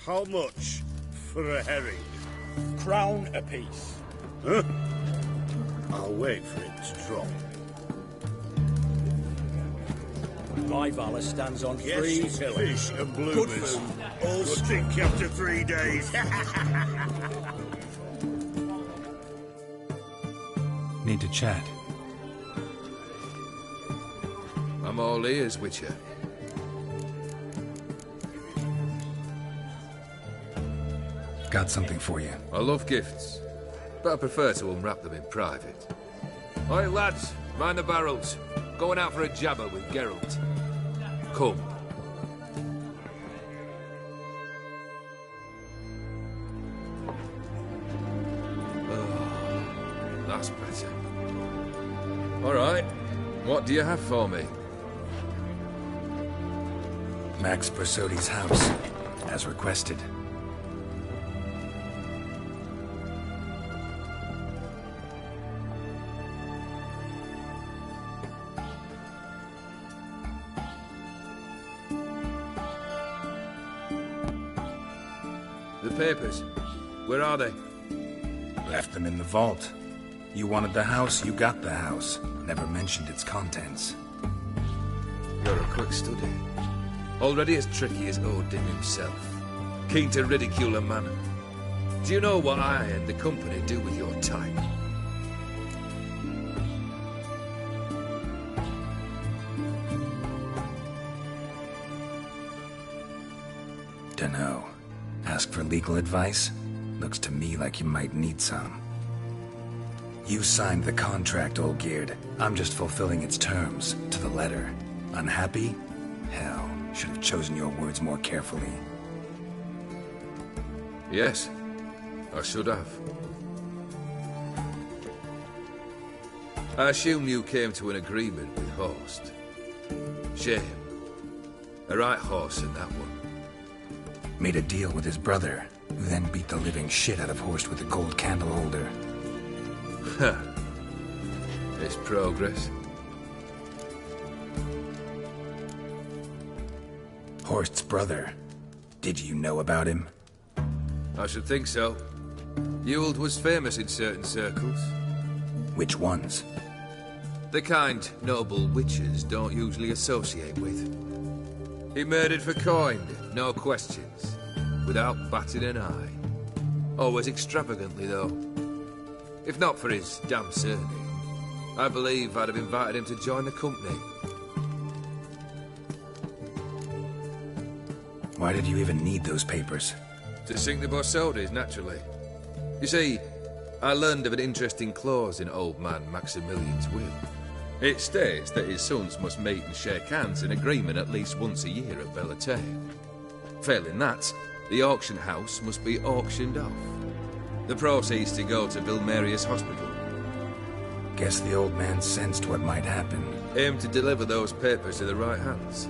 How much for a herring? Crown apiece. Huh? I'll wait for it to drop. My valor stands on Yes, 3 it's pillars. fish and Good bloomers. food. All stink after 3 days. Need to chat. I'm all ears, Witcher. Got something for you. I love gifts, but I prefer to unwrap them in private. Oi, lads, mind the barrels. Going out for a jabber with Geralt. Come. Oh, that's better. All right, what do you have for me? Max Bersodi's house, as requested. The papers. Where are they? Left them in the vault. You wanted the house, you got the house. Never mentioned its contents. You're a quick study. Already as tricky as Odin himself. Keen to ridicule a man. Do you know what I and the company do with your time? Dunno. Ask for legal advice? Looks to me like you might need some. You signed the contract, Olgierd. I'm just fulfilling its terms, to the letter. Unhappy? Hell, should have chosen your words more carefully. Yes, I should have. I assume you came to an agreement with Horst. Shame. A right horse in that one. Made a deal with his brother, who then beat the living shit out of Horst with a gold candle holder. Ha. It's progress. Horst's brother. Did you know about him? I should think so. Ewald was famous in certain circles. Which ones? The kind noble witches don't usually associate with. He murdered for coin, no questions, without batting an eye. Always extravagantly, though. If not for his damn surname, I believe I'd have invited him to join the company. Why did you even need those papers? To sink the Borsodis, naturally. You see, I learned of an interesting clause in old man Maximilian's will. It states that his sons must meet and shake hands in agreement at least once a year at Bellatane. Failing that, the auction house must be auctioned off. The proceeds to go to Vilmerius Hospital. Guess the old man sensed what might happen. Aimed to deliver those papers to the right hands.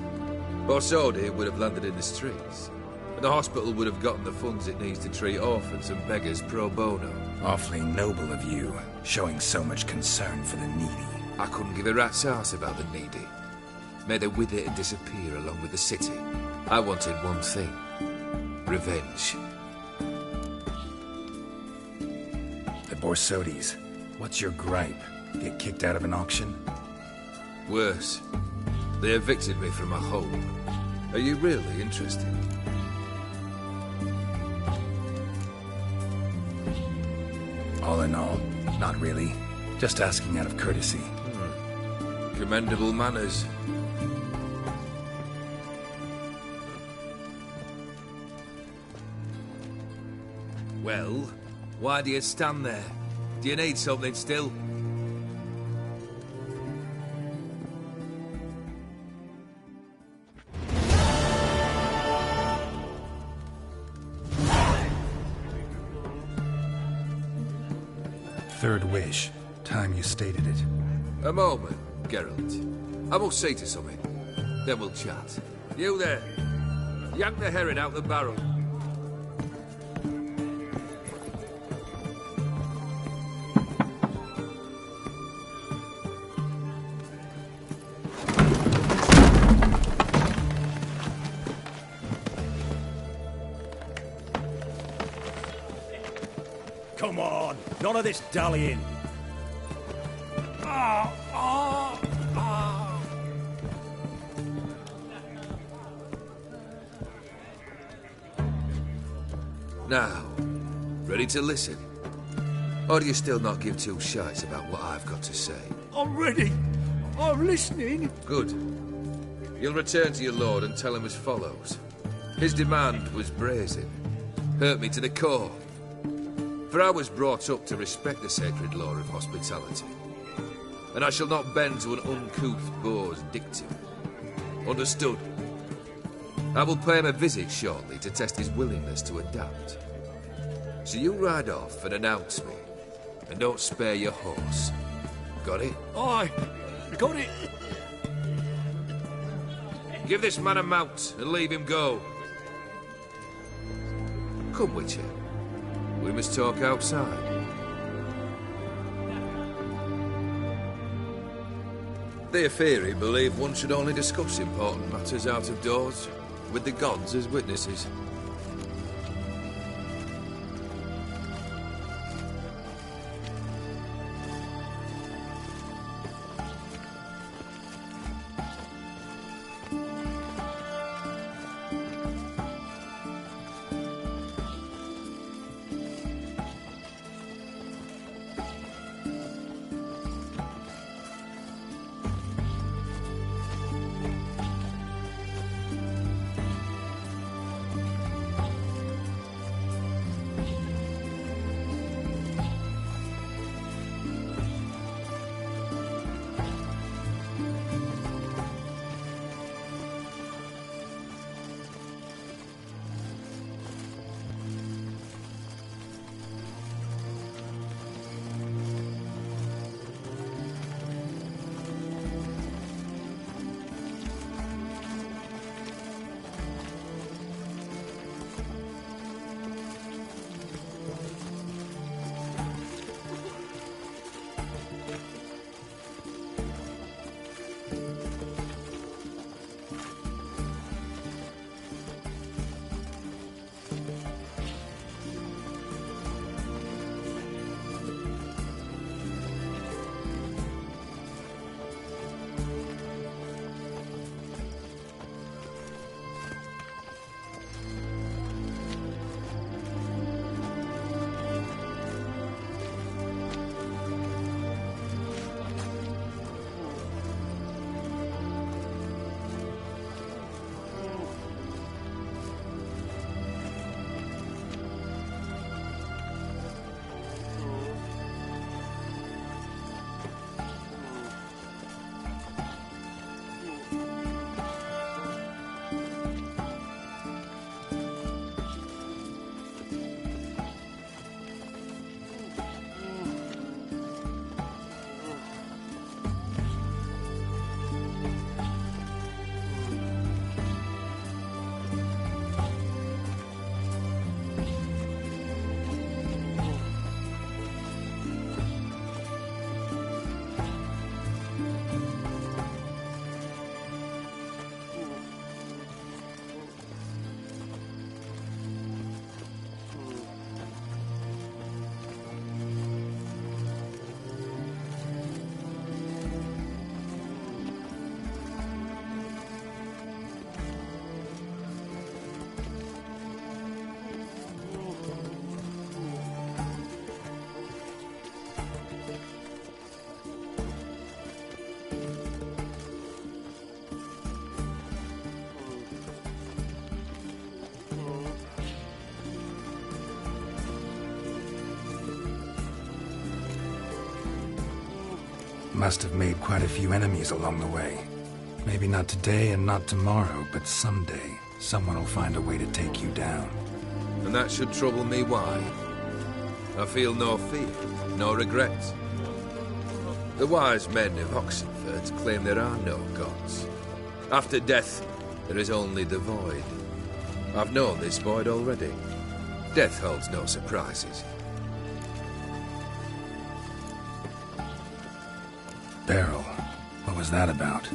Borsodi would have landed in the streets. And the hospital would have gotten the funds it needs to treat orphans and beggars pro bono. Awfully noble of you, showing so much concern for the needy. I couldn't give a rat's ass about the needy. May they wither and disappear along with the city. I wanted one thing. Revenge. The Borsodis. What's your gripe? Get kicked out of an auction? Worse. They evicted me from my home. Are you really interested? All in all, not really. Just asking out of courtesy. Commendable manners. Well, why do you stand there? Do you need something still? Third wish. Time you stated it. A moment, Geralt. I must say to something. Then we'll chat. You there. Yank the herring out the barrel. Come on, none of this dallying. Now, ready to listen? Or do you still not give two shites about what I've got to say? I'm ready. I'm listening. Good. You'll return to your lord and tell him as follows. His demand was brazen. Hurt me to the core. For I was brought up to respect the sacred law of hospitality. And I shall not bend to an uncouth boor's dictum. Understood? I will pay him a visit shortly to test his willingness to adapt. So you ride off and announce me. And don't spare your horse. Got it? Aye, got it. Give this man a mount and leave him go. Come, Witcher. We must talk outside. The Aetheri believe one should only discuss important matters out of doors, with the gods as witnesses. Must have made quite a few enemies along the way. Maybe not today and not tomorrow, but someday, someone will find a way to take you down. And that should trouble me why? I feel no fear, no regrets. The wise men of Oxenfurt claim there are no gods. After death, there is only the void. I've known this void already. Death holds no surprises. Beryl, what was that about?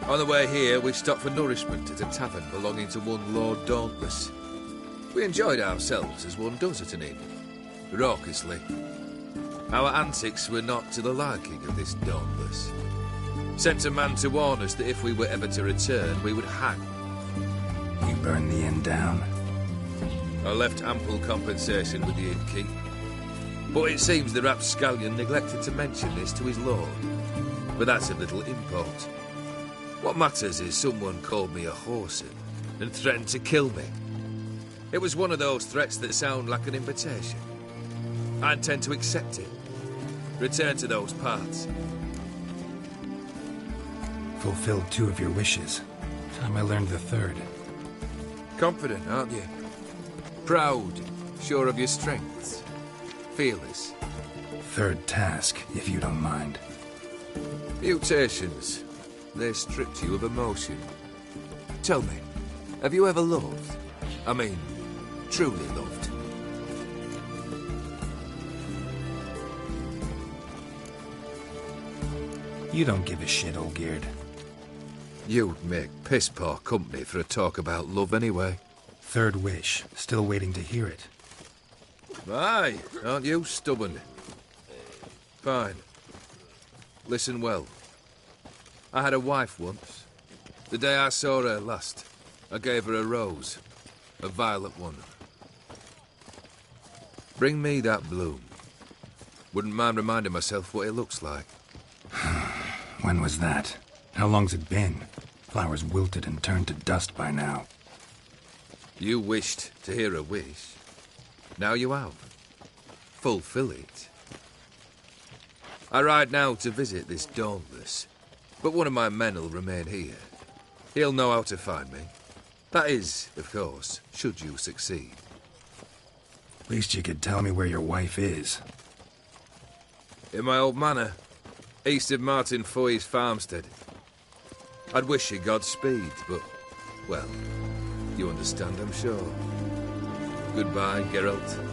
On the way here, we stopped for nourishment at a tavern belonging to one Lord Dauntless. We enjoyed ourselves as one does at an inn. raucously. Our antics were not to the liking of this Dauntless. Sent a man to warn us that if we were ever to return, we would hang. You burned the inn down? I left ample compensation with the innkeep. But it seems the rapscallion neglected to mention this to his lord. But that's of little import. What matters is someone called me a whoreson and threatened to kill me. It was one of those threats that sound like an invitation. I intend to accept it. Return to those parts. Fulfilled 2 of your wishes. Time I learned the 3rd. Confident, aren't you? Proud, sure of your strengths. Fearless. 3rd task, if you don't mind. Mutations. They stripped you of emotion. Tell me, have you ever loved? I mean, truly loved? You don't give a shit, Olgierd. You'd make piss-poor company for a talk about love anyway. 3rd wish. Still waiting to hear it. Aye, aren't you stubborn? Fine. Listen well. I had a wife once. The day I saw her last, I gave her a rose. A violet one. Bring me that bloom. Wouldn't mind reminding myself what it looks like. When was that? How long's it been? Flowers wilted and turned to dust by now. You wished to hear a wish. Now you have. Fulfill it. I ride now to visit this Dauntless, but one of my men will remain here. He'll know how to find me. That is, of course, should you succeed. Least you could tell me where your wife is. In my old manor, east of Martin Foy's farmstead. I'd wish you Godspeed, but, well, you understand, I'm sure. Goodbye, Geralt.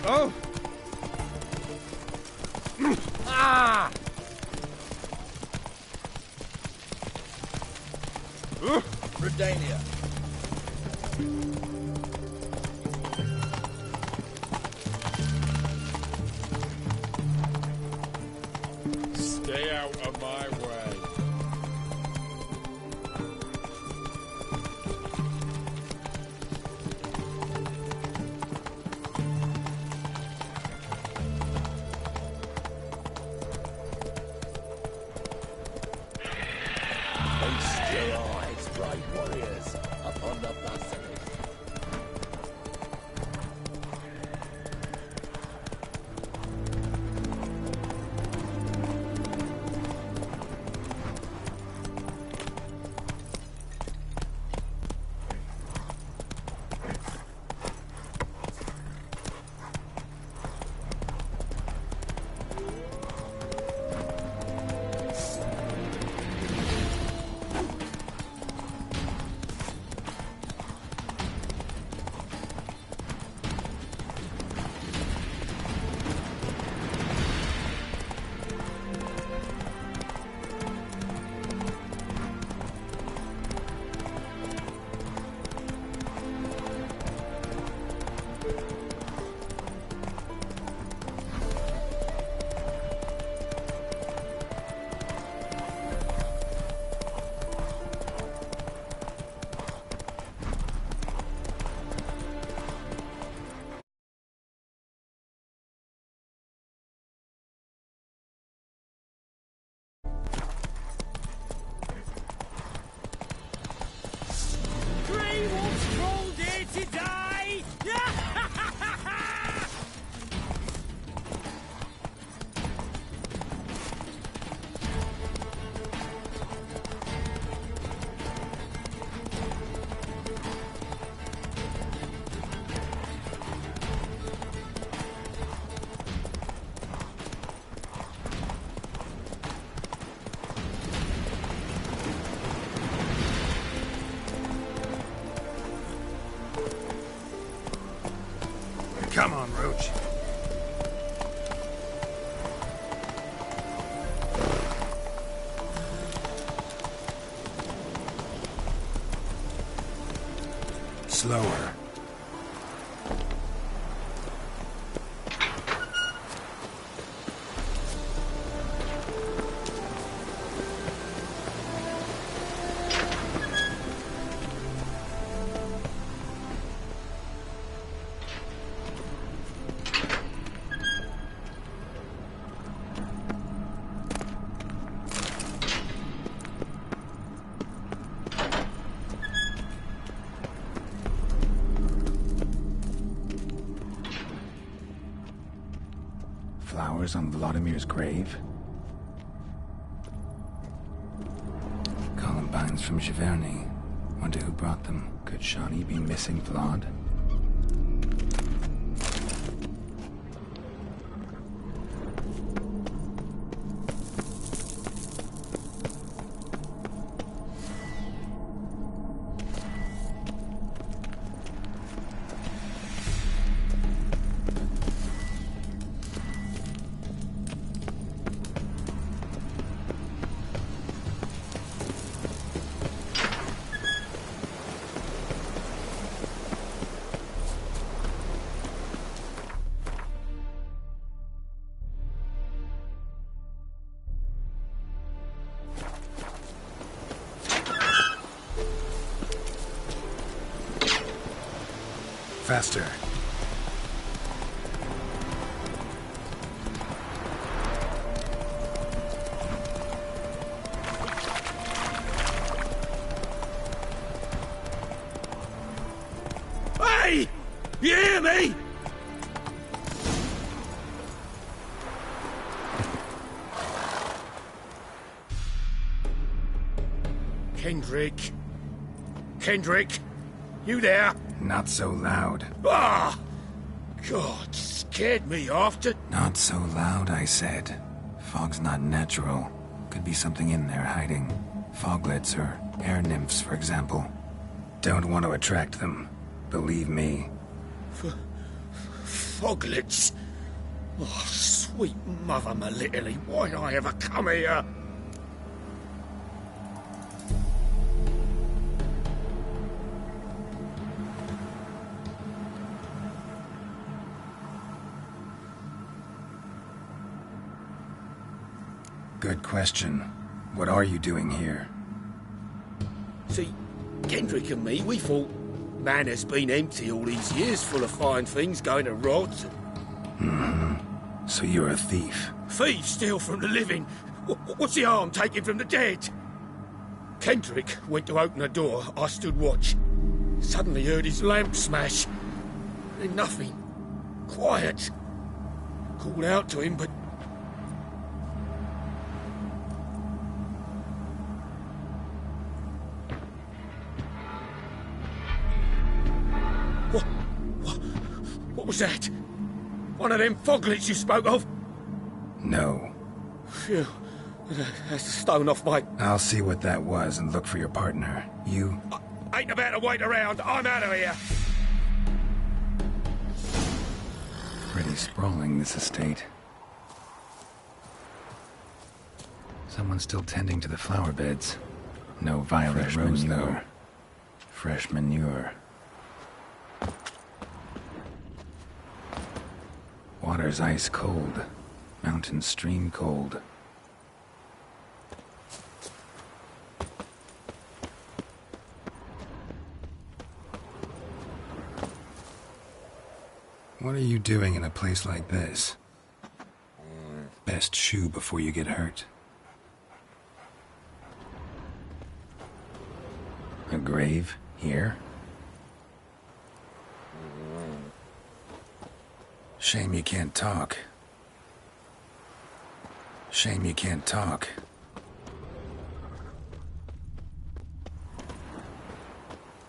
Oh! Ah! Redania. Stay out of my way. Feast your eyes, brave warriors, upon the basilisk. Watch. Slower. Flowers on Vladimir's grave? Columbines from Giverny. Wonder who brought them. Could Shawnee be missing Vlad? Faster. Hey! You hear me? Kendrick. Kendrick, you there? Not so loud. Ah! God, scared me after. Not so loud, I said. Fog's not natural. Could be something in there hiding. Foglets or air nymphs, for example. Don't want to attract them. Believe me. Foglets? Oh, sweet mother Melitele, why'd I ever come here? Good question. What are you doing here? See, Kendrick and me, we thought Manor's been empty all these years, full of fine things going to rot. So you're a thief? Thieves steal from the living. What's the harm taken from the dead? Kendrick went to open the door. I stood watch. Suddenly heard his lamp smash. Then nothing. Quiet. Called out to him, but... What was that? One of them foglets you spoke of? No. Phew. That's the stone off my... I'll see what that was and look for your partner. You... I ain't about to wait around. I'm out of here. Pretty sprawling, this estate. Someone's still tending to the flower beds. No violet rose, though. Fresh manure. Water's ice cold. Mountain stream cold. What are you doing in a place like this? Best shoe before you get hurt. A grave here? Shame you can't talk. Shame you can't talk.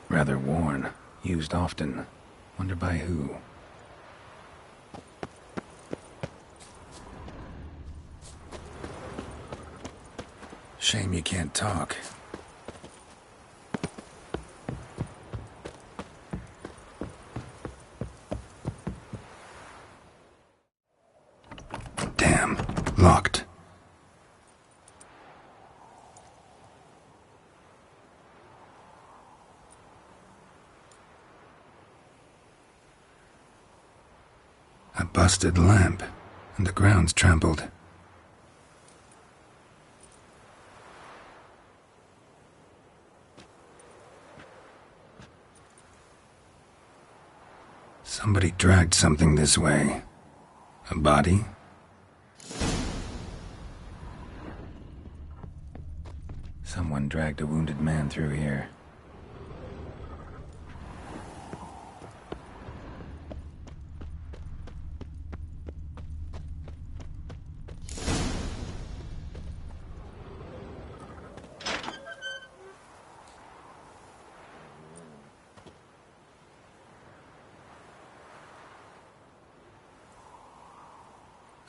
Rather worn. Used often. Wonder by who. Shame you can't talk. Locked. A busted lamp, and the ground's trampled. Somebody dragged something this way. A body? Someone dragged a wounded man through here.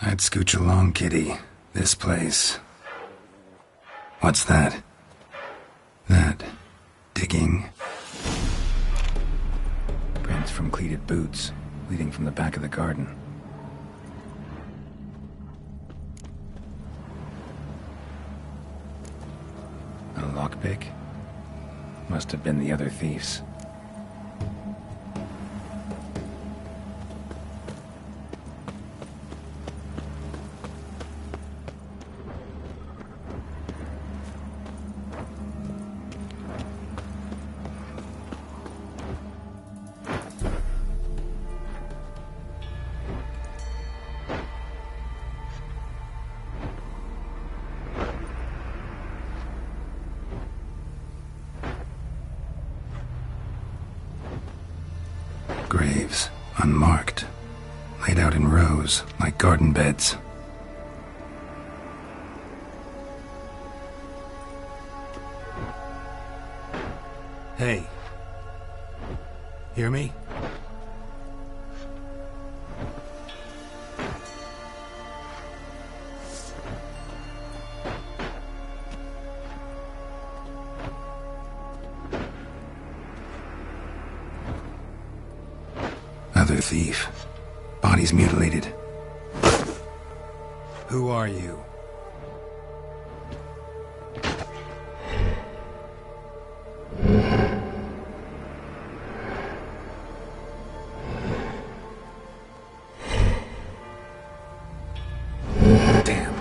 I'd scooch along, kitty. This place. What's that? That. Digging. Prints from cleated boots, leading from the back of the garden. A lockpick? Must have been the other thieves. Graves, unmarked, laid out in rows like garden beds. Hey. Hear me? Other thief. Bodies mutilated. Who are you? Damn.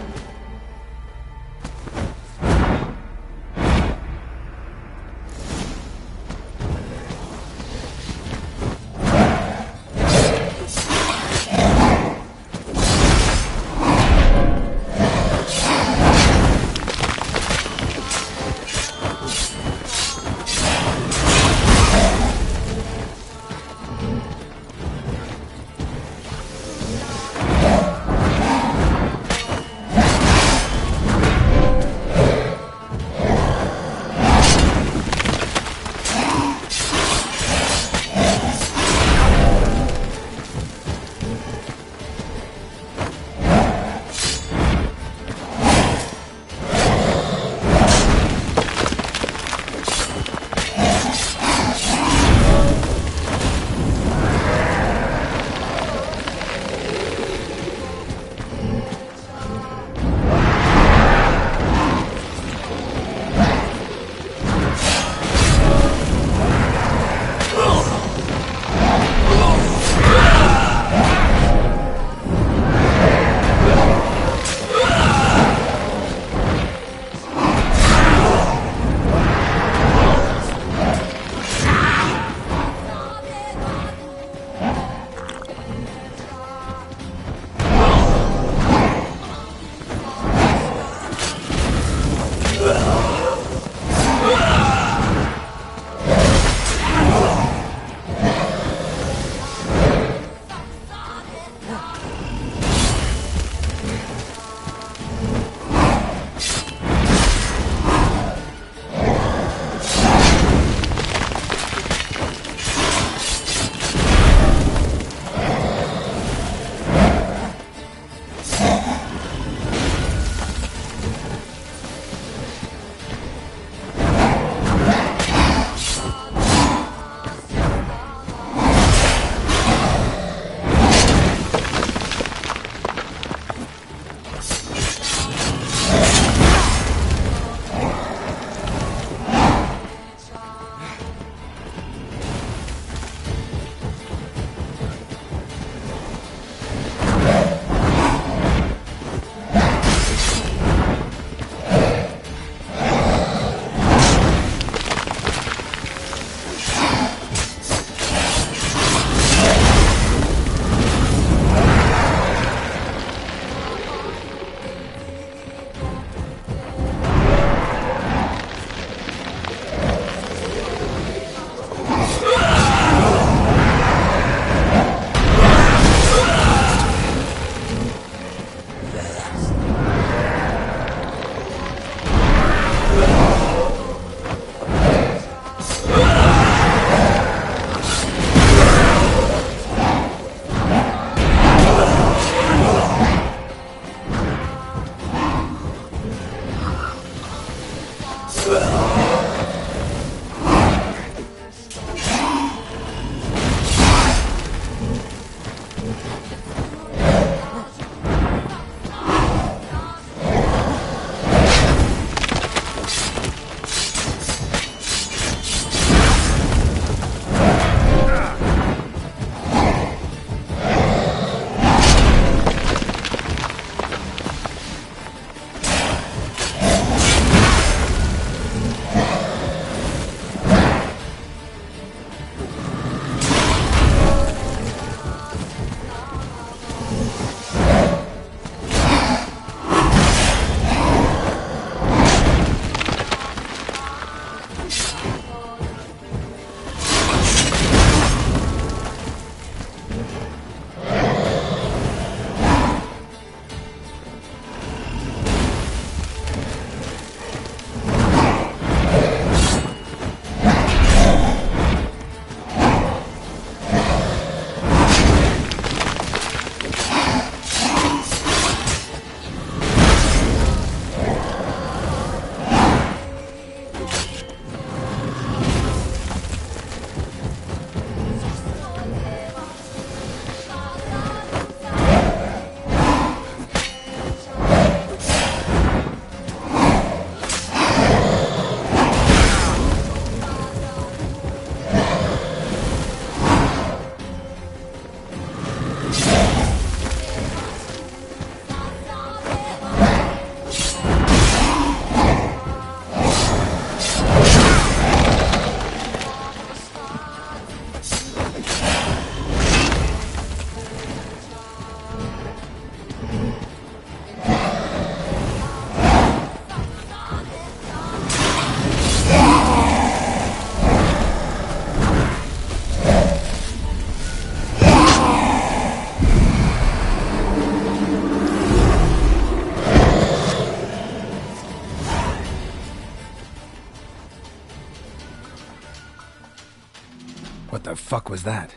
fuck was that?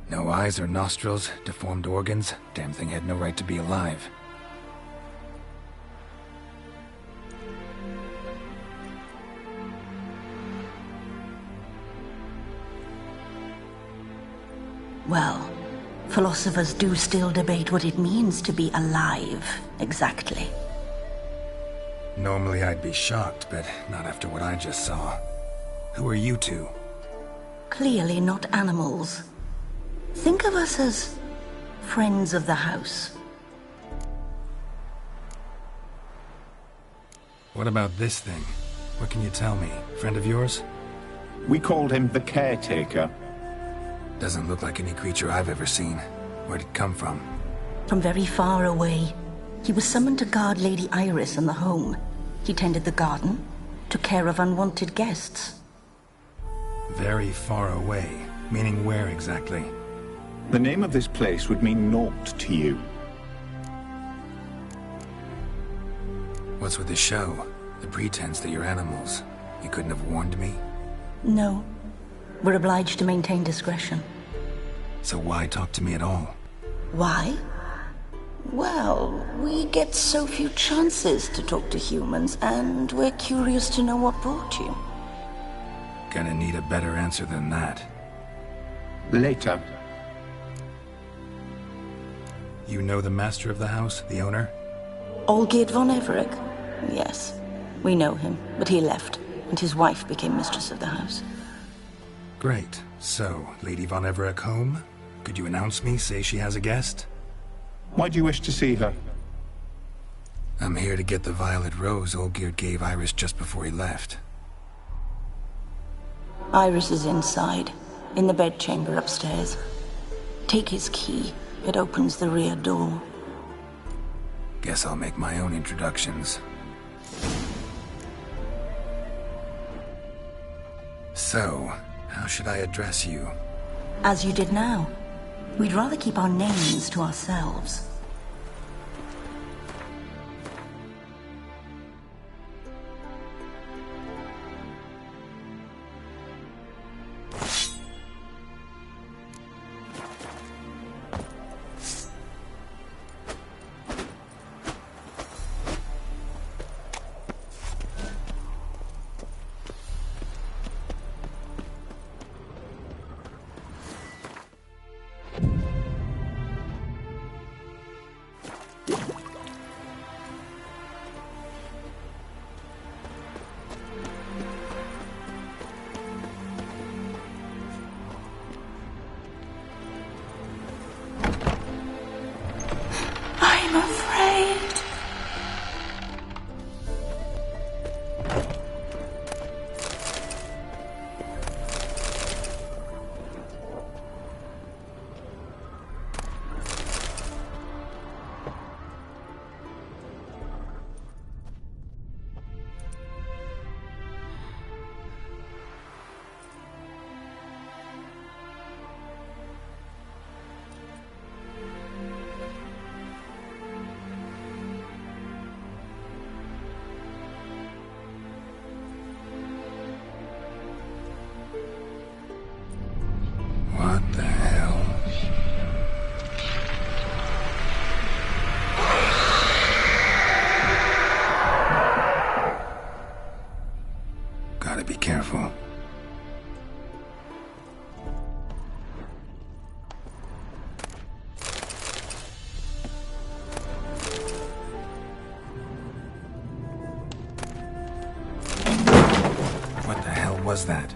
No eyes or nostrils, deformed organs. Damn thing had no right to be alive. Well, philosophers do still debate what it means to be alive, exactly. Normally I'd be shocked, but not after what I just saw. Who are you two? Clearly not animals. Think of us as friends of the house. What about this thing? What can you tell me? Friend of yours? We called him the Caretaker. Doesn't look like any creature I've ever seen. Where'd it come from? From very far away. He was summoned to guard Lady Iris and the home. He tended the garden, took care of unwanted guests. Very far away. Meaning where exactly? The name of this place would mean naught to you. What's with the show? The pretense that you're animals. You couldn't have warned me? No. We're obliged to maintain discretion. So why talk to me at all? Why? Well, we get so few chances to talk to humans, and we're curious to know what brought you. Gonna need a better answer than that. Later. You know the master of the house, the owner? Olgierd von Everec? Yes. We know him, but he left, and his wife became mistress of the house. Great. So, Lady von Everec home? Could you announce me, say she has a guest? Why do you wish to see her? I'm here to get the violet rose Olgierd gave Iris just before he left. Iris is inside, in the bedchamber upstairs. Take his key. It opens the rear door. Guess I'll make my own introductions. So, how should I address you? As you did now. We'd rather keep our names to ourselves. I'm afraid. What the hell? Gotta be careful. What the hell was that?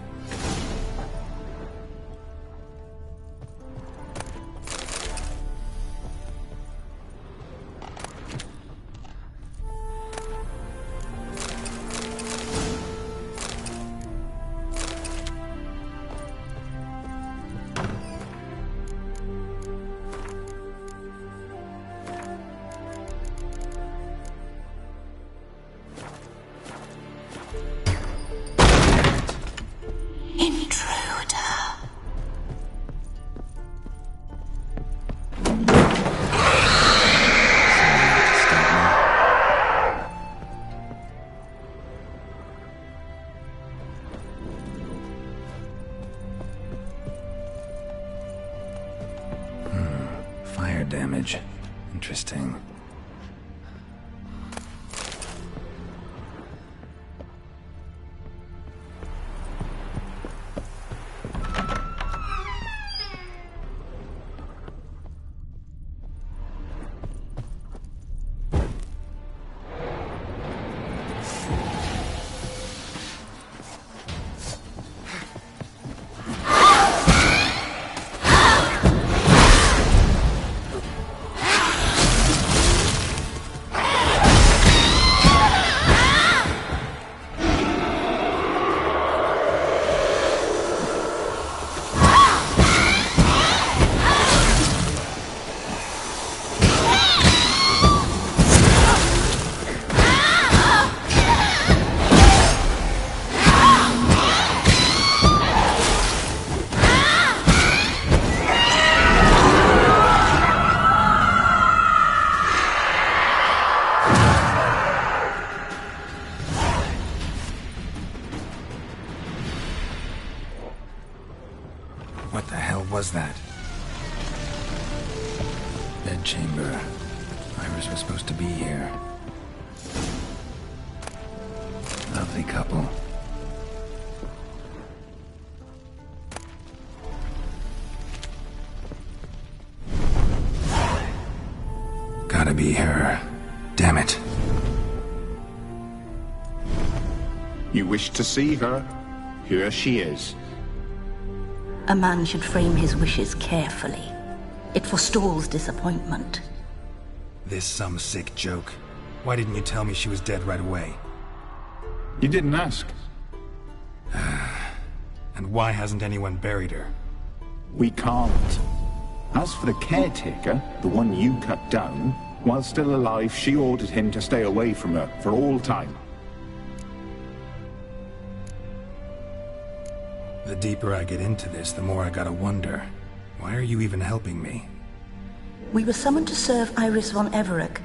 damage. Interesting. What the hell was that? Bedchamber. Iris was supposed to be here. Lovely couple. Gotta be her. Damn it. You wish to see her? Here she is. A man should frame his wishes carefully. It forestalls disappointment. This some sick joke. Why didn't you tell me she was dead right away? You didn't ask. And why hasn't anyone buried her? We can't. As for the caretaker, the one you cut down, while still alive, she ordered him to stay away from her for all time. The deeper I get into this, the more I gotta wonder. Why are you even helping me? We were summoned to serve Iris von Everec.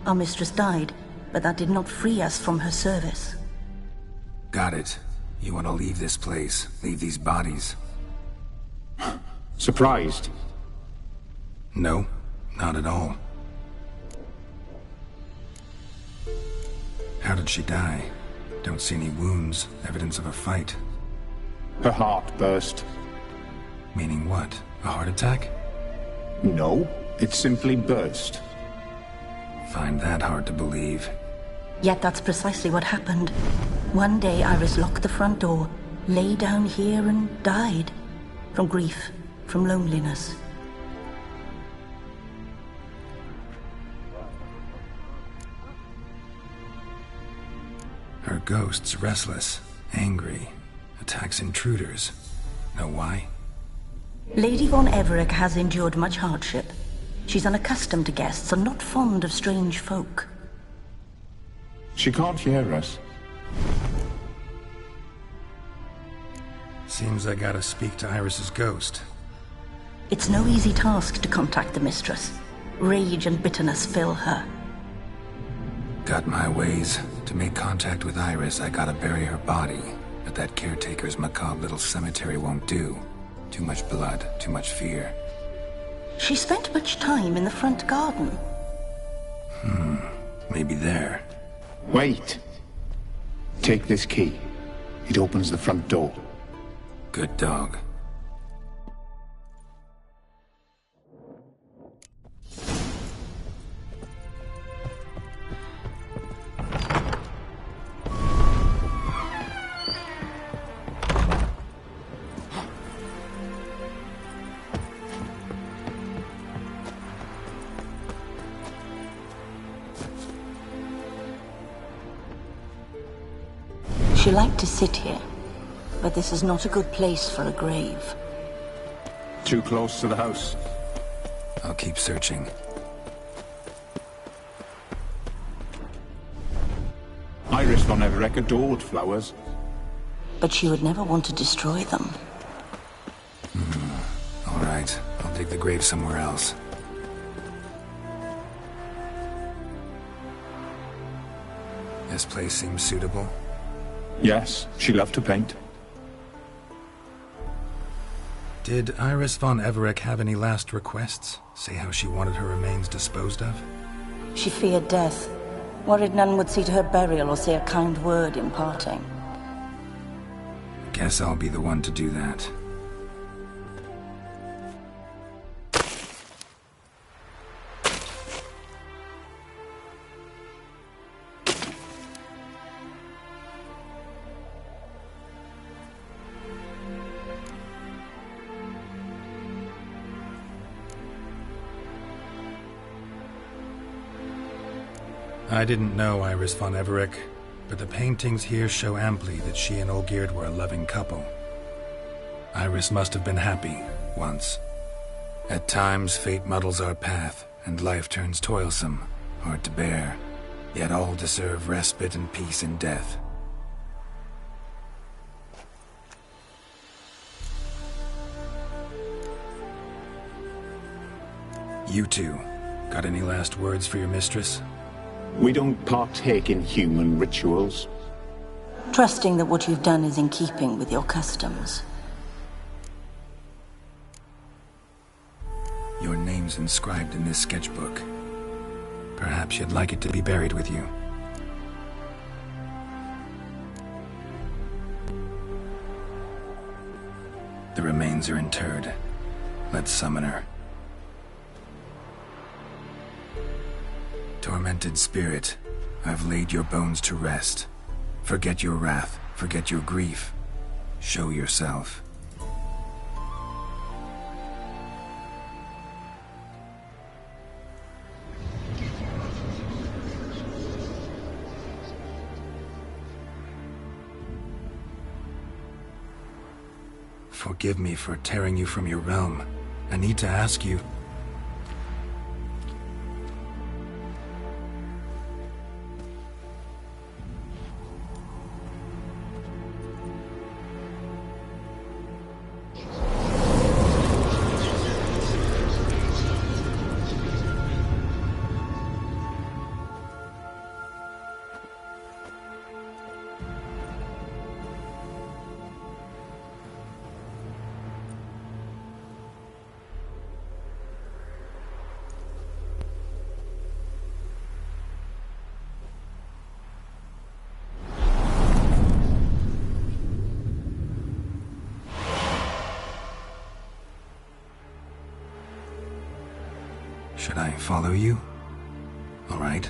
Our mistress died, but that did not free us from her service. Got it. You want to leave this place, leave these bodies? Surprised? No, not at all. How did she die? Don't see any wounds, evidence of a fight. Her heart burst. Meaning what? A heart attack? No, it simply burst. Find that hard to believe. Yet that's precisely what happened. One day Iris locked the front door, lay down here and died. From grief, from loneliness. Her ghost's restless, angry, attacks intruders. Know why? Lady von Everec has endured much hardship. She's unaccustomed to guests and not fond of strange folk. She can't hear us. Seems I gotta speak to Iris's ghost. It's no easy task to contact the mistress. Rage and bitterness fill her. Got my ways. To make contact with Iris, I gotta bury her body. But that caretaker's macabre little cemetery won't do. Too much blood, too much fear. She spent much time in the front garden. Maybe there. Wait. Take this key. It opens the front door. Good dog. She liked to sit here, but this is not a good place for a grave. Too close to the house. I'll keep searching. Iris von Everec adored flowers. But she would never want to destroy them. All right, I'll dig the grave somewhere else. This place seems suitable. Yes, she loved to paint. Did Iris von Everec have any last requests? Say how she wanted her remains disposed of? She feared death, worried none would see to her burial or say a kind word in parting. Guess I'll be the one to do that. I didn't know Iris von Everec, but the paintings here show amply that she and Olgierd were a loving couple. Iris must have been happy, once. At times, fate muddles our path, and life turns toilsome, hard to bear. Yet all deserve respite and peace in death. You two, got any last words for your mistress? We don't partake in human rituals. Trusting that what you've done is in keeping with your customs. Your name's inscribed in this sketchbook. Perhaps you'd like it to be buried with you. The remains are interred. Let's summon her. Tormented spirit, I've laid your bones to rest. Forget your wrath, forget your grief. Show yourself. Forgive me for tearing you from your realm. I need to ask you... Should I follow you? All right.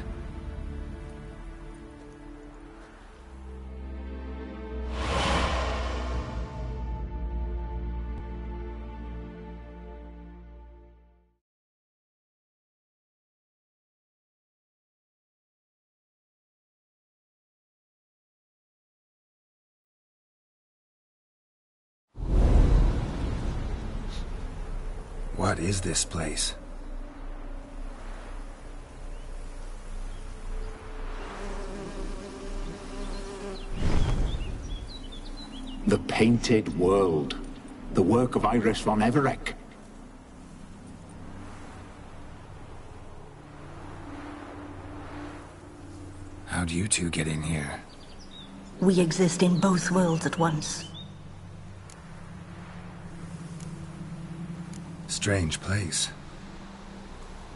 What is this place? The Painted World. The work of Iris von Everec. How'd you two get in here? We exist in both worlds at once. Strange place.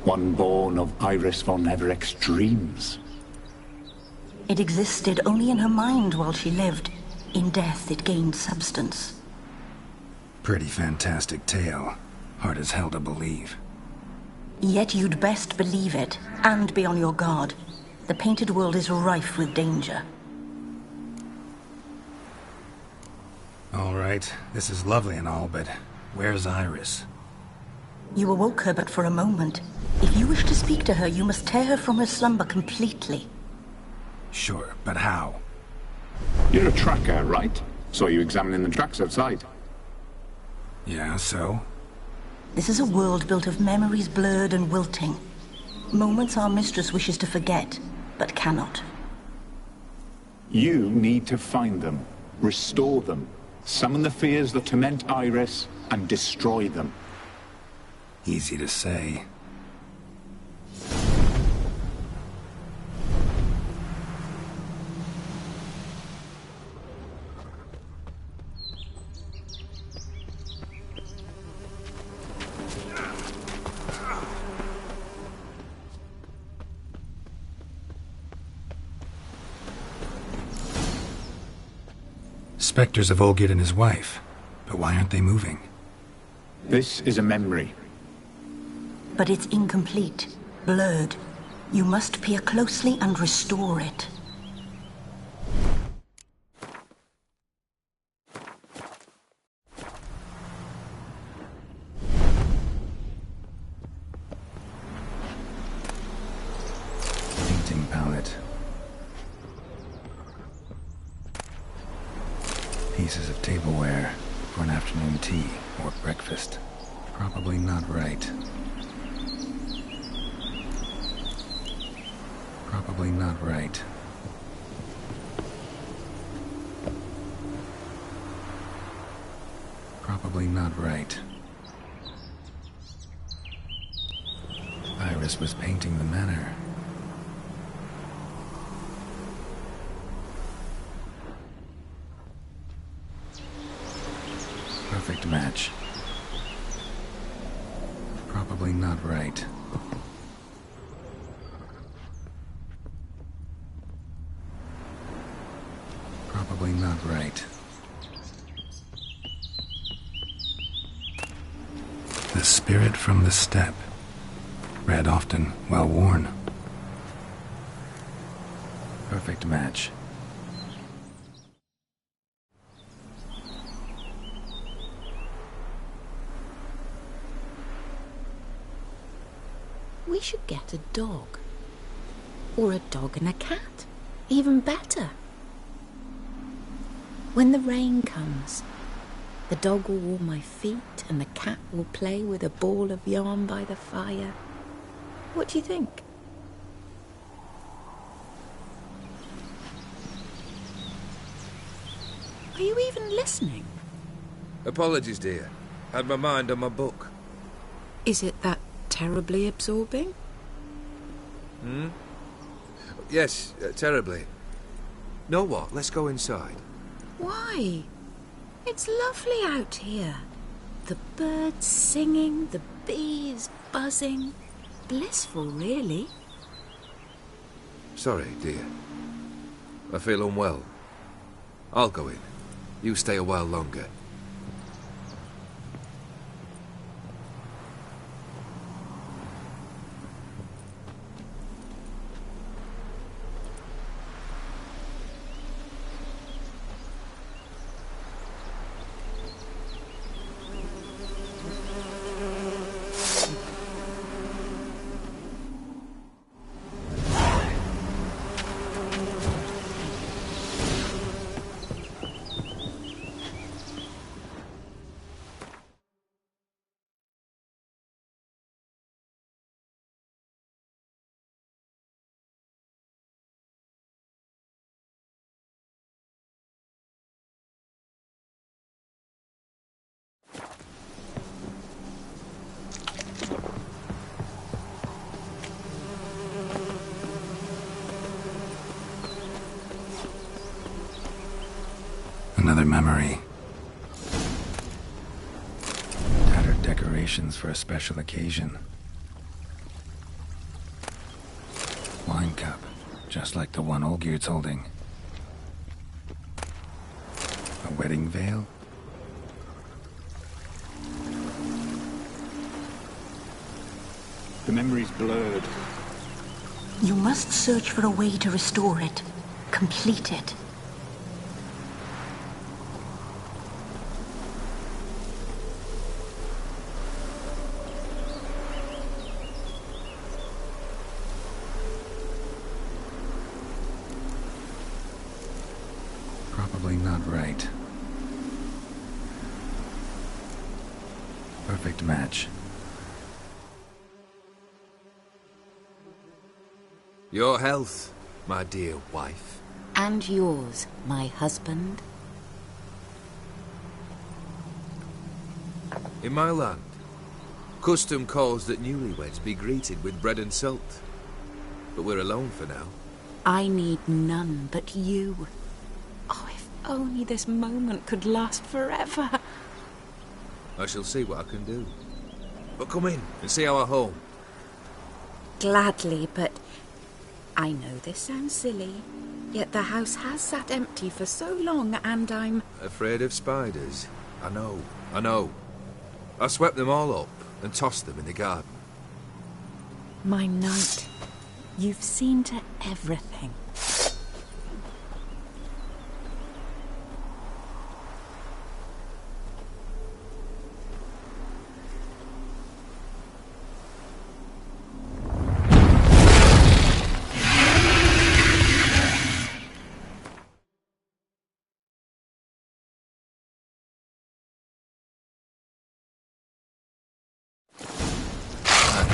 One born of Iris von Everec's dreams. It existed only in her mind while she lived. In death, it gained substance. Pretty fantastic tale. Hard as hell to believe. Yet you'd best believe it, and be on your guard. The Painted World is rife with danger. All right, this is lovely and all, but where's Iris? You awoke her but for a moment. If you wish to speak to her, you must tear her from her slumber completely. Sure, but how? You're a tracker, right? Saw you examining the tracks outside. Yeah, so? This is a world built of memories blurred and wilting. Moments our mistress wishes to forget, but cannot. You need to find them, restore them, summon the fears that torment Iris, and destroy them. Easy to say. Spectres of Olgierd and his wife. But why aren't they moving? This is a memory. But it's incomplete, blurred. You must peer closely and restore it. Painting palette. Pieces of tableware for an afternoon tea or breakfast. Probably not right. Probably not right. Probably not right. Iris was painting the manor. Perfect match. Probably not right. Probably not right. The spirit from the steppe. Read often, well worn. Perfect match. We should get a dog. Or a dog and a cat. Even better. When the rain comes, the dog will warm my feet and the cat will play with a ball of yarn by the fire. What do you think? Are you even listening? Apologies, dear. Had my mind on my book. Is it that terribly absorbing? Yes, terribly. Know what? Let's go inside. Why? It's lovely out here. The birds singing, the bees buzzing. Blissful, really. Sorry, dear. I feel unwell. I'll go in. You stay a while longer. Another memory. Tattered decorations for a special occasion. Wine cup, just like the one Olgierd's holding. A wedding veil? The memory's blurred. You must search for a way to restore it. Complete it. Probably not right. Perfect match. Your health, my dear wife. And yours, my husband. In my land, custom calls that newlyweds be greeted with bread and salt. But we're alone for now. I need none but you. Oh, if only this moment could last forever. I shall see what I can do. But come in and see our home. Gladly, but I know this sounds silly, Yet the house has sat empty for so long, and I'm... Afraid of spiders? I know. I swept them all up and tossed them in the garden. My knight, you've seen to everything.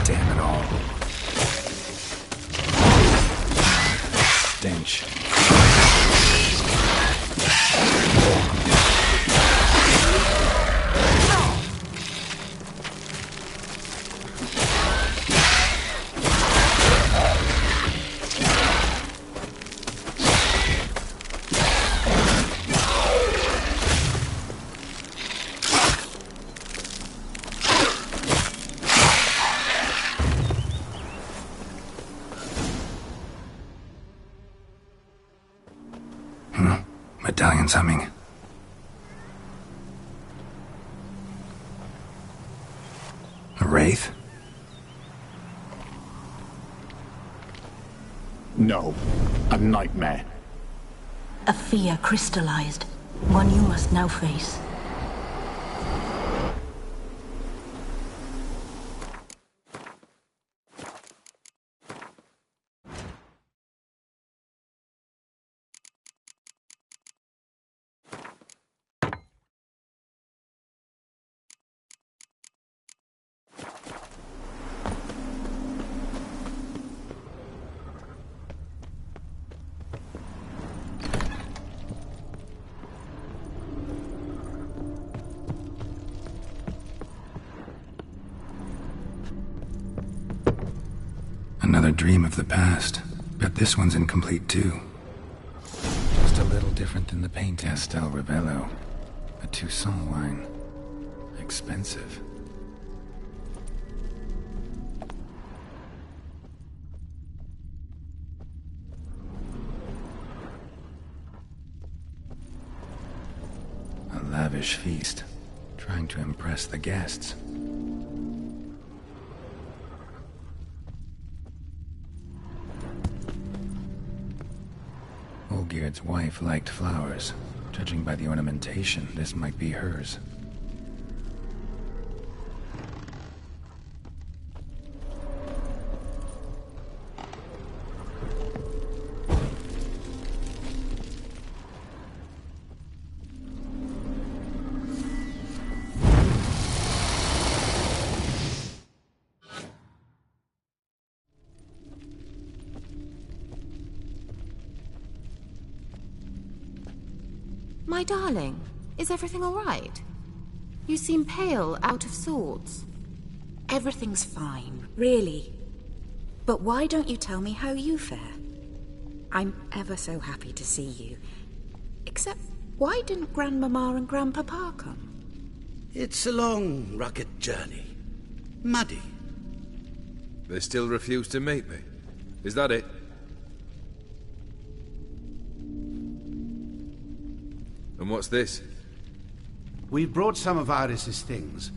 Damn it all. Stench. Medallion's humming. A wraith? No, a nightmare. A fear crystallized. One you must now face. Another dream of the past. Bet this one's incomplete too. Just a little different than the paint. Castel Ravello. A Toussaint wine. Expensive. A lavish feast. Trying to impress the guests. Olgierd's wife liked flowers. Judging by the ornamentation, this might be hers. My darling, is everything all right? You seem pale, out of sorts. Everything's fine, really. But why don't you tell me how you fare? I'm ever so happy to see you. Except, why didn't Grandmama and Grandpapa come? It's a long, rugged journey. Muddy. They still refuse to meet me. Is that it? And what's this? We've brought some of Iris's things.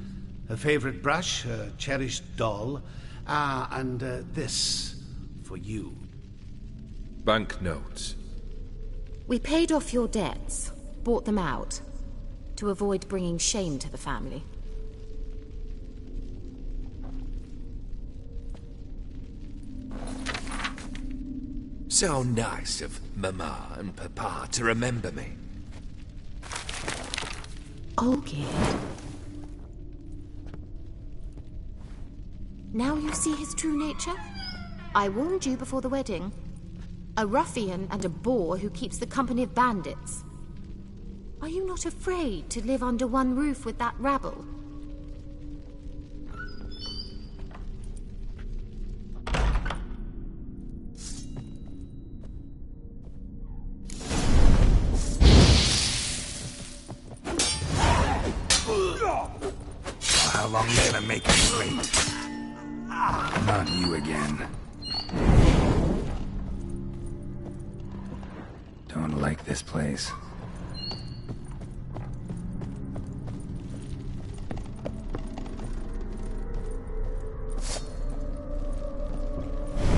Her favorite brush, her cherished doll, and this for you. Banknotes. We paid off your debts, bought them out, to avoid bringing shame to the family. So nice of Mama and Papa to remember me. Olgierd. Now you see his true nature? I warned you before the wedding. A ruffian and a boor who keeps the company of bandits. Are you not afraid to live under one roof with that rabble? How long you gonna make it wait? Not you again. like this place.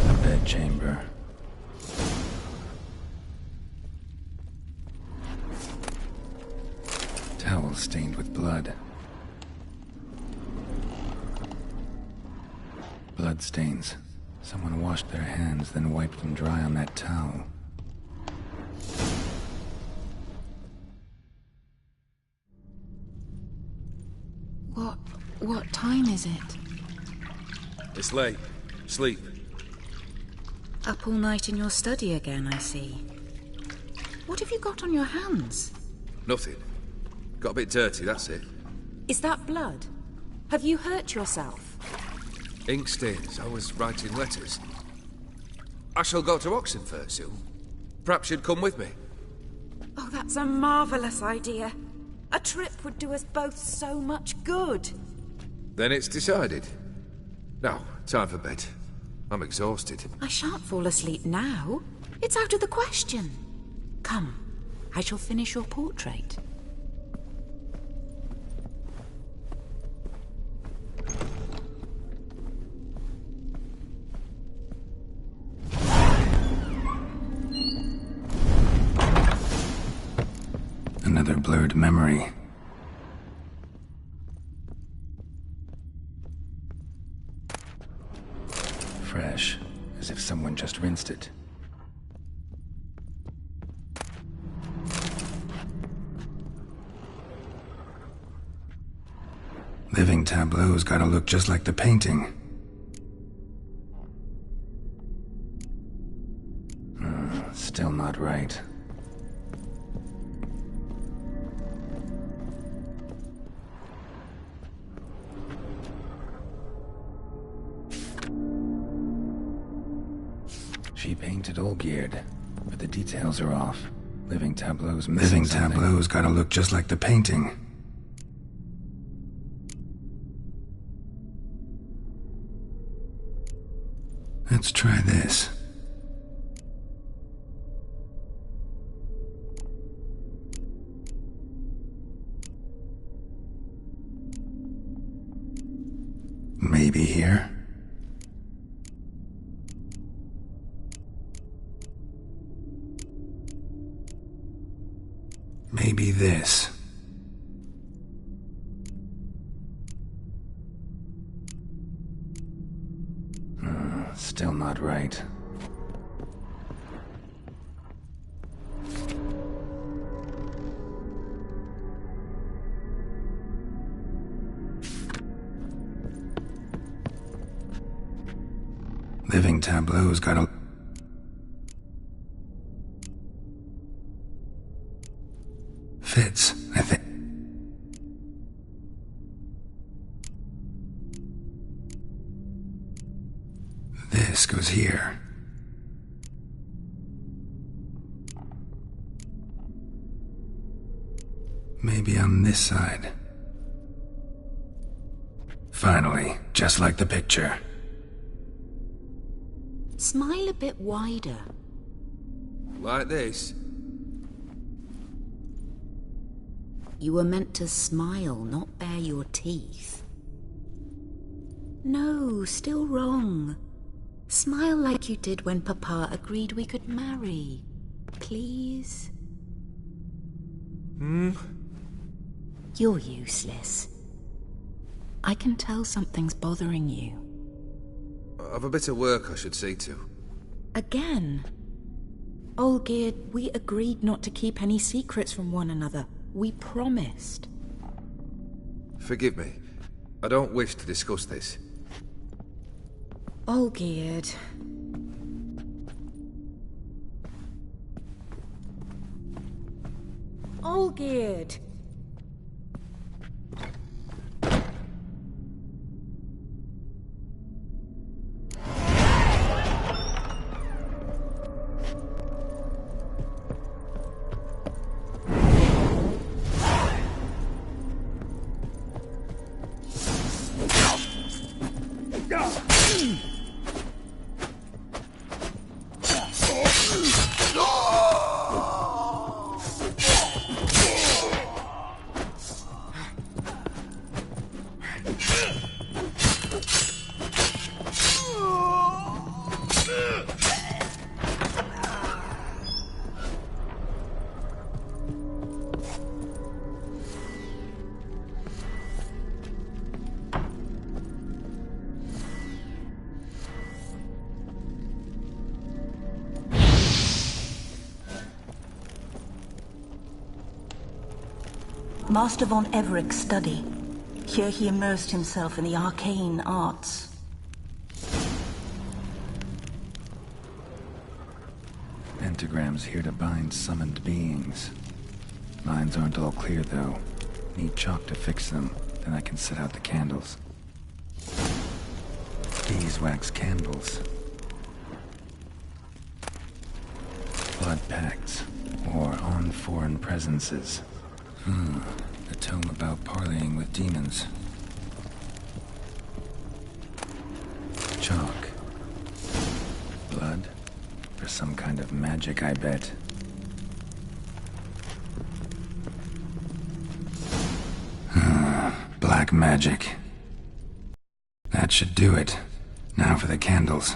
A bedchamber. Towel stained with blood. Blood stains. Someone washed their hands, then wiped them dry on that towel. What time is it? It's late. Sleep. Up all night in your study again, I see. What have you got on your hands? Nothing. Got a bit dirty, that's it. Is that blood? Have you hurt yourself? Ink stains. I was writing letters. I shall go to Oxenfurt soon. Perhaps you'd come with me. Oh, that's a marvellous idea. A trip would do us both so much good. Then it's decided. Now, time for bed. I'm exhausted. I shan't fall asleep now. It's out of the question. Come, I shall finish your portrait. Another blurred memory. Fresh, as if someone just rinsed it. Living tableau's gotta look just like the painting. Still not right. She painted Olgierd, but the details are off. Living tableau's gotta look just like the painting. Let's try this. Maybe here? Maybe this. Still not right. Living tableau's gotta... Fits, I think. This goes here. Maybe on this side. Finally, just like the picture. Smile a bit wider. Like this? You were meant to smile, not bare your teeth. No, still wrong. Smile like you did when Papa agreed we could marry. Please? You're useless. I can tell something's bothering you. I've a bit of work I should see to. Again? Olgierd, we agreed not to keep any secrets from one another. We promised. Forgive me. I don't wish to discuss this. Olgierd. Olgierd! Master von Everek's study. Here he immersed himself in the arcane arts. Pentagrams here to bind summoned beings. Lines aren't all clear, though. Need chalk to fix them, then I can set out the candles. Beeswax candles. Blood pacts, or on foreign presences. A tome about parleying with demons. Chalk. Blood? For some kind of magic, I bet. Black magic. That should do it. Now for the candles.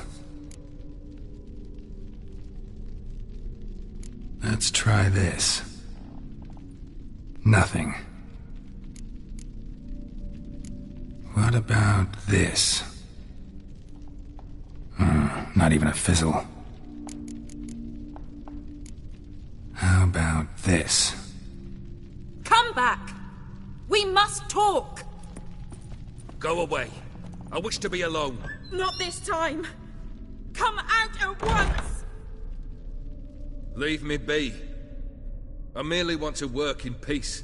Let's try this. Nothing. What about this? Not even a fizzle. How about this? Come back! We must talk! Go away. I wish to be alone. Not this time! Come out at once! Leave me be. I merely want to work in peace.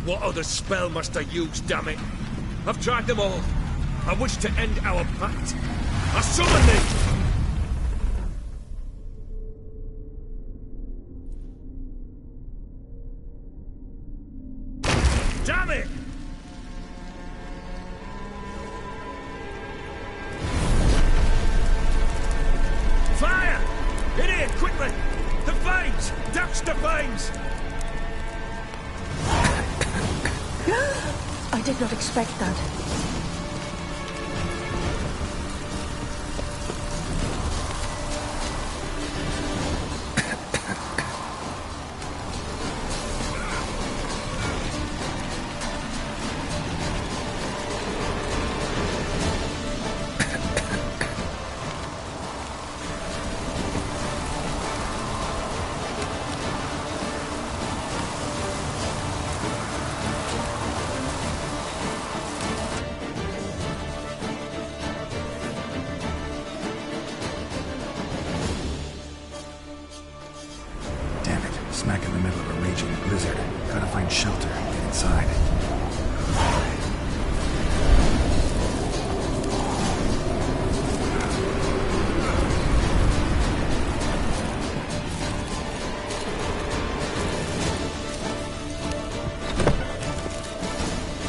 What other spell must I use, damn it? I've tried them all. I wish to end our pact. I summon thee! Damn it! Fire! In here, quickly! The flames! Douse the flames! I did not expect that. Smack in the middle of a raging blizzard. Gotta find shelter and get inside.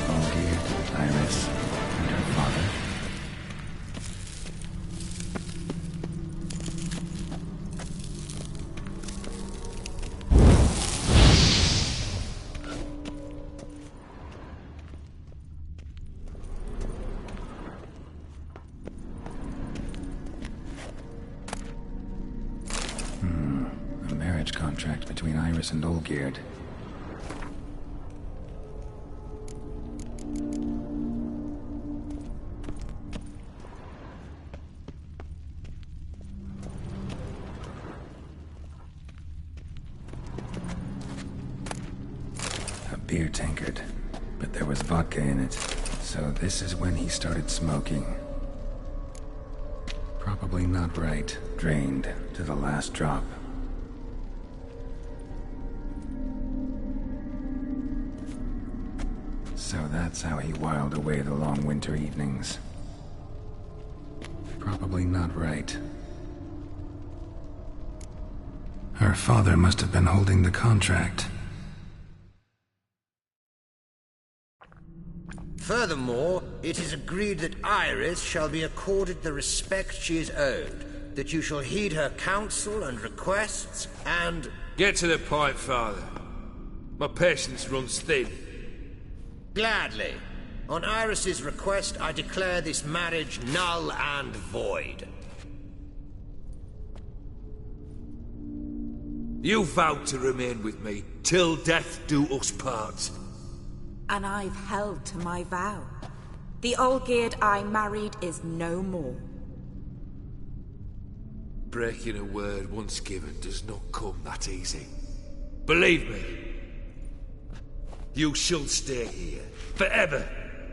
Olgierd, Iris, and her father. A marriage contract between Iris and Olgierd. A beer tankard, but there was vodka in it. So this is when he started smoking. Probably not right. Drained to the last drop. So that's how he whiled away the long winter evenings. Probably not right. Her father must have been holding the contract. Furthermore, it is agreed that Iris shall be accorded the respect she is owed, that you shall heed her counsel and requests, and... Get to the point, Father. My patience runs thin. Gladly. On Iris's request, I declare this marriage null and void. You vowed to remain with me, till death do us part. And I've held to my vow. The Olgierd I married is no more. Breaking a word once given does not come that easy. Believe me. You shall stay here, forever.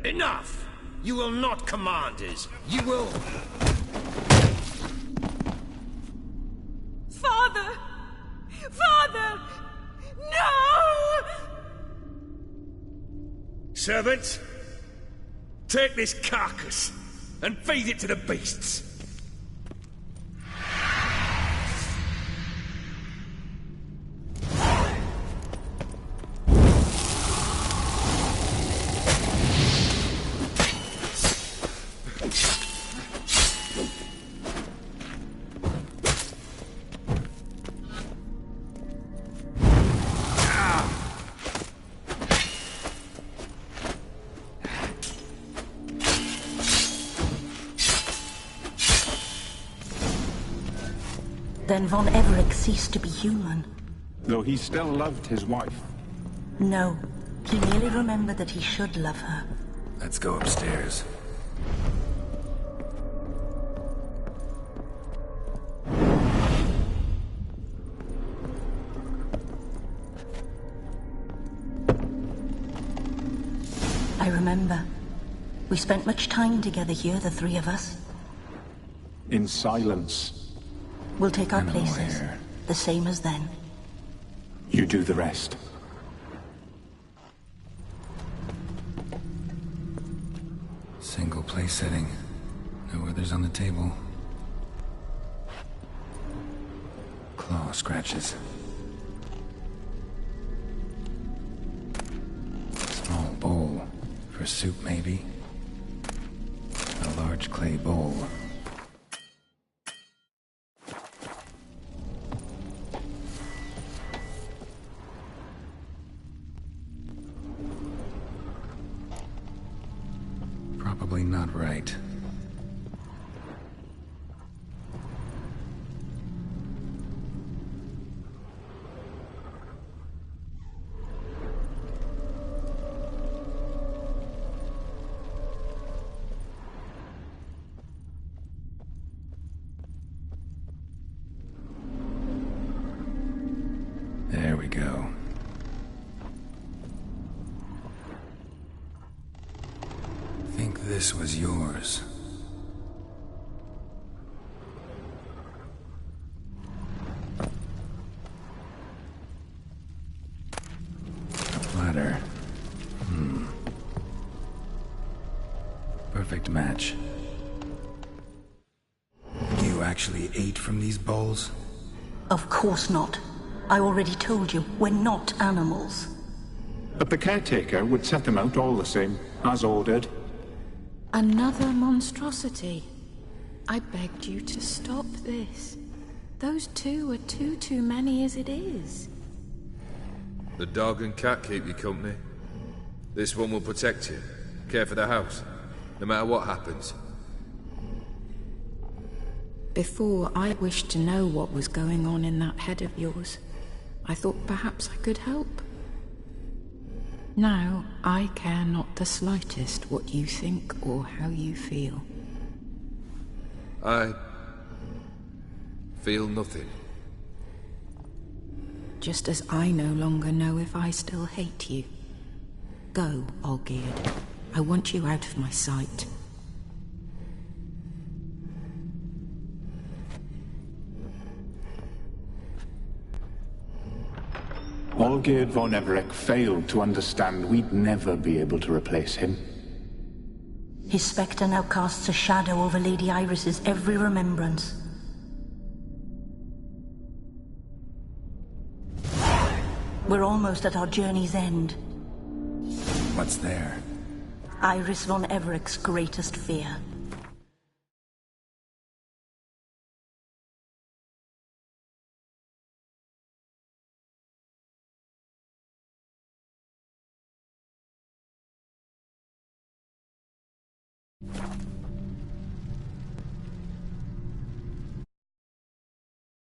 Enough! You will not command us. You will... Father! Father! No! Servants, take this carcass and feed it to the beasts. Then Von Everec ceased to be human. Though he still loved his wife. No, he merely remembered that he should love her. Let's go upstairs. I remember. We spent much time together here, the three of us. In silence. We'll take our Animal places, hair. the same as then. You do the rest. Single place setting. No others on the table. Claw scratches. Small bowl. For soup, maybe? A large clay bowl. Probably not right. There we go. Think this was yours. A platter. Perfect match. You actually ate from these bowls? Of course not. I already told you, we're not animals. But the caretaker would set them out all the same, as ordered. Another monstrosity. I begged you to stop this. Those two are too many as it is. The dog and cat keep you company. This one will protect you, care for the house, no matter what happens. Before, I wished to know what was going on in that head of yours. I thought perhaps I could help. Now, I care not the slightest what you think or how you feel. I feel nothing. Just as I no longer know if I still hate you. Go, Olgierd. I want you out of my sight. Olgierd von Everec failed to understand we'd never be able to replace him. His spectre now casts a shadow over Lady Iris's every remembrance. We're almost at our journey's end. What's there? Iris von Everec's greatest fear.